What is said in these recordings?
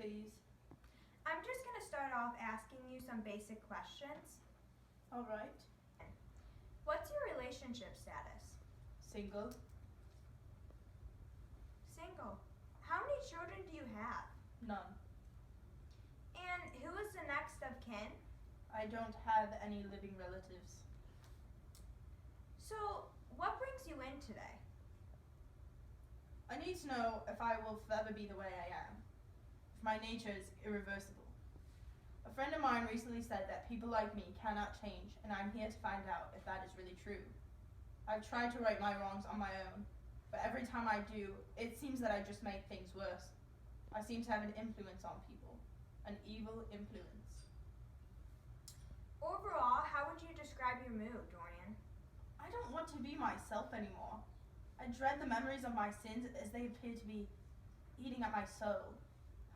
please. I'm just going to start off asking you some basic questions. All right. What's your relationship status? Single. Single. How many children do you have? None. And who is the next of kin? I don't have any living relatives. So, what brings you in today? I need to know if I will forever be the way I am. If my nature is irreversible. A friend of mine recently said that people like me cannot change, and I'm here to find out if that is really true. I've tried to right my wrongs on my own, but every time I do, it seems that I just make things worse. I seem to have an influence on people, an evil influence. Overall, how would you describe your mood, Dorian? I don't want to be myself anymore. I dread the memories of my sins as they appear to be eating at my soul.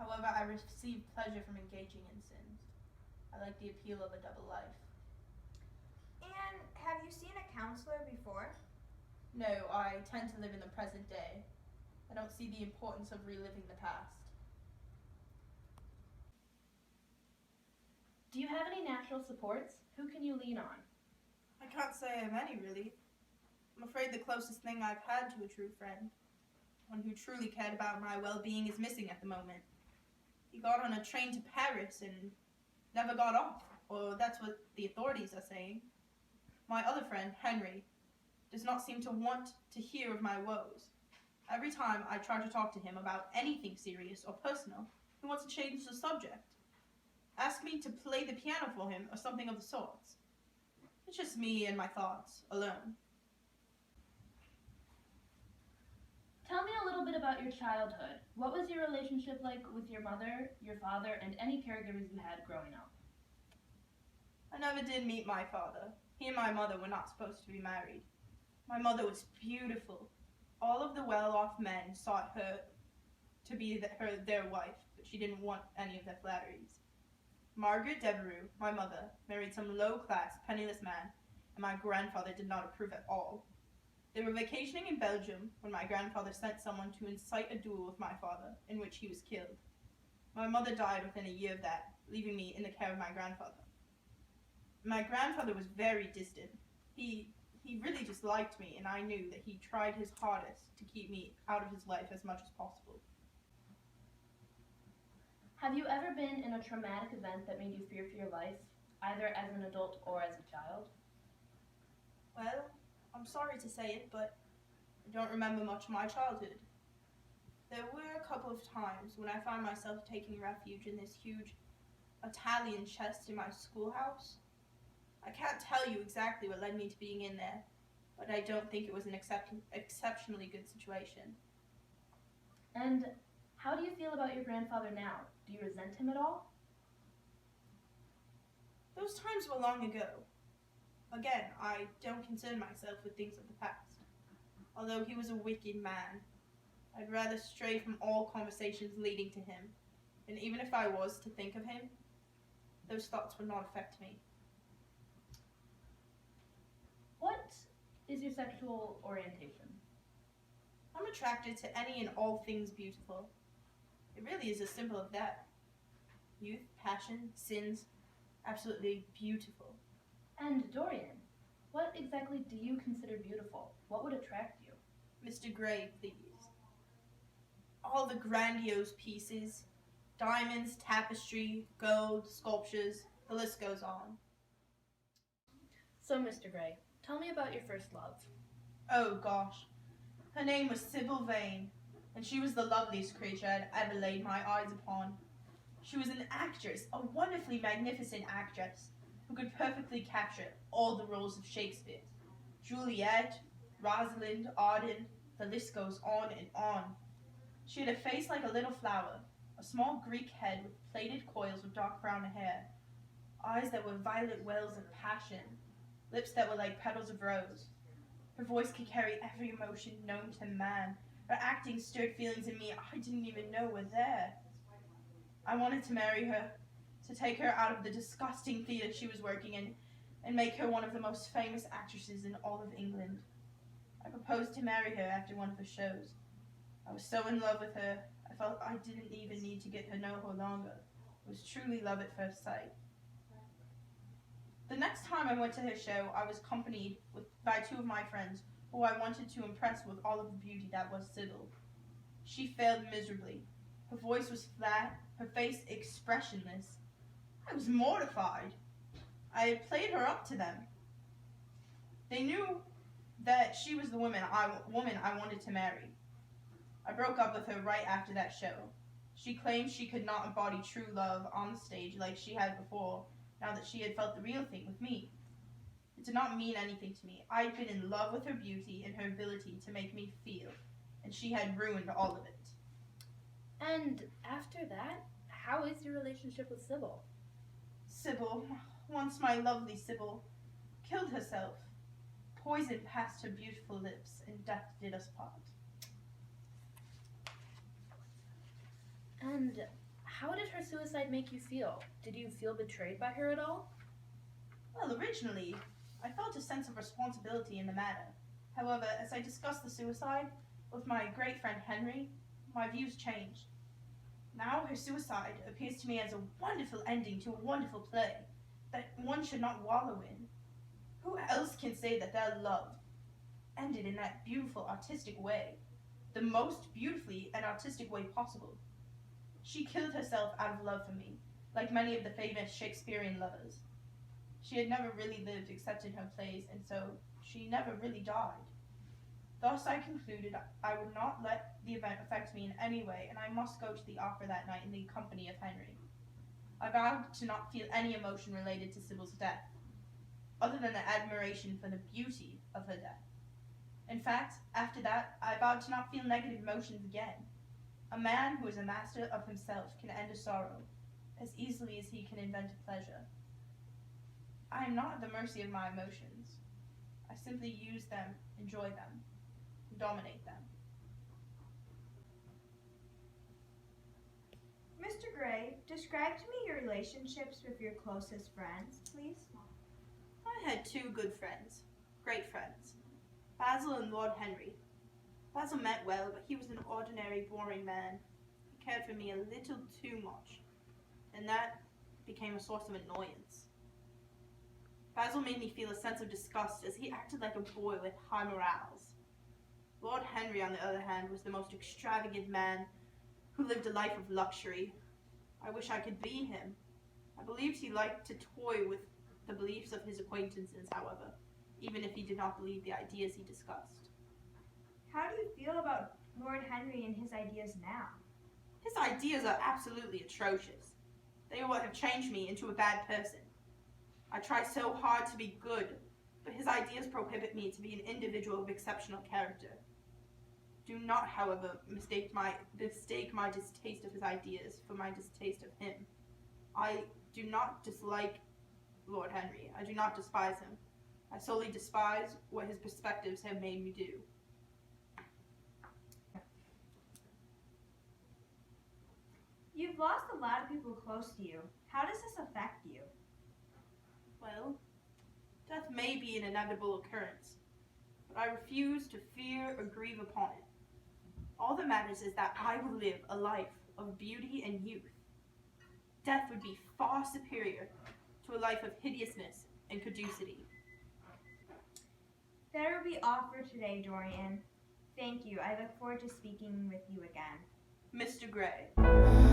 However, I receive pleasure from engaging in sins. I like the appeal of a double life. And have you seen a counselor before? No, I tend to live in the present day. I don't see the importance of reliving the past. Do you have any natural supports? Who can you lean on? I can't say I have any, really. I'm afraid the closest thing I've had to a true friend, one who truly cared about my well-being, is missing at the moment. He got on a train to Paris and never got off, or that's what the authorities are saying. My other friend, Henry, does not seem to want to hear of my woes. Every time I try to talk to him about anything serious or personal, he wants to change the subject. Ask me to play the piano for him or something of the sorts. It's just me and my thoughts, alone. Tell me a little bit about your childhood. What was your relationship like with your mother, your father, and any caregivers you had growing up? I never did meet my father. He and my mother were not supposed to be married. My mother was beautiful. All of the well-off men sought her to be their wife, but she didn't want any of their flatteries. Margaret Devereux, my mother, married some low-class, penniless man, and my grandfather did not approve at all. They were vacationing in Belgium when my grandfather sent someone to incite a duel with my father, in which he was killed. My mother died within a year of that, leaving me in the care of my grandfather. My grandfather was very distant. He really just liked me, and I knew that he tried his hardest to keep me out of his life as much as possible. Have you ever been in a traumatic event that made you fear for your life, either as an adult or as a child? Well, I'm sorry to say it, but I don't remember much of my childhood. There were a couple of times when I found myself taking refuge in this huge Italian chest in my schoolhouse. I can't tell you exactly what led me to being in there, but I don't think it was an exceptionally good situation. And how do you feel about your grandfather now? Do you resent him at all? Those times were long ago. Again, I don't concern myself with things of the past. Although he was a wicked man, I'd rather stray from all conversations leading to him, and even if I was to think of him, those thoughts would not affect me. What is your sexual orientation? I'm attracted to any and all things beautiful. It really is as simple as that. Youth, passion, sins, absolutely beautiful. And Dorian, what exactly do you consider beautiful? What would attract you? Mr. Gray, please. All the grandiose pieces, diamonds, tapestry, gold, sculptures, the list goes on. So, Mr. Gray, tell me about your first love. Oh gosh. Her name was Sybil Vane, and she was the loveliest creature I'd ever laid my eyes upon. She was an actress, a wonderfully magnificent actress, who could perfectly capture all the roles of Shakespeare. Juliet, Rosalind, Arden, the list goes on and on. She had a face like a little flower, a small Greek head with plaited coils of dark brown hair, eyes that were violet wells of passion, lips that were like petals of rose. Her voice could carry every emotion known to man. Her acting stirred feelings in me I didn't even know were there. I wanted to marry her, to take her out of the disgusting theater she was working in, and make her one of the most famous actresses in all of England. I proposed to marry her after one of the shows. I was so in love with her, I felt I didn't even need to get to know her longer. It was truly love at first sight. The next time I went to her show, I was accompanied by two of my friends who I wanted to impress with all of the beauty that was Sybil. She failed miserably. Her voice was flat, her face expressionless. I was mortified. I had played her up to them. They knew that she was the woman I wanted to marry. I broke up with her right after that show. She claimed she could not embody true love on the stage like she had before, now that she had felt the real thing with me. It did not mean anything to me. I had been in love with her beauty and her ability to make me feel, and she had ruined all of it. And after that, how is your relationship with Sybil? Sybil, once my lovely Sybil, killed herself. Poison passed her beautiful lips, and death did us part. And how did her suicide make you feel? Did you feel betrayed by her at all? Well, originally, I felt a sense of responsibility in the matter. However, as I discussed the suicide with my great friend Henry, my views changed. Now her suicide appears to me as a wonderful ending to a wonderful play that one should not wallow in. Who else can say that their love ended in that beautiful artistic way, the most beautifully and artistic way possible? She killed herself out of love for me, like many of the famous Shakespearean lovers. She had never really lived except in her plays, and so she never really died. Thus I concluded I would not let the event affect me in any way, and I must go to the opera that night in the company of Henry. I vowed to not feel any emotion related to Sybil's death, other than the admiration for the beauty of her death. In fact, after that, I vowed to not feel negative emotions again. A man who is a master of himself can end a sorrow as easily as he can invent a pleasure. I am not at the mercy of my emotions. I simply use them, enjoy them, and dominate them. Mr. Gray, describe to me your relationships with your closest friends, please. I had two good friends, great friends, Basil and Lord Henry. Basil meant well, but he was an ordinary, boring man. He cared for me a little too much, and that became a source of annoyance. Basil made me feel a sense of disgust as he acted like a boy with high morals. Lord Henry, on the other hand, was the most extravagant man who lived a life of luxury. I wish I could be him. I believed he liked to toy with the beliefs of his acquaintances, however, even if he did not believe the ideas he discussed. How do you feel about Lord Henry and his ideas now? His ideas are absolutely atrocious. They are what have changed me into a bad person. I try so hard to be good, but his ideas prohibit me to be an individual of exceptional character. Do not, however, mistake my distaste of his ideas for my distaste of him. I do not dislike Lord Henry. I do not despise him. I solely despise what his perspectives have made me do. You've lost a lot of people close to you. How does this affect you? Well, death may be an inevitable occurrence, but I refuse to fear or grieve upon it. All that matters is that I will live a life of beauty and youth. Death would be far superior to a life of hideousness and caducity. That will be all for today, Dorian. Thank you. I look forward to speaking with you again. Mr. Gray.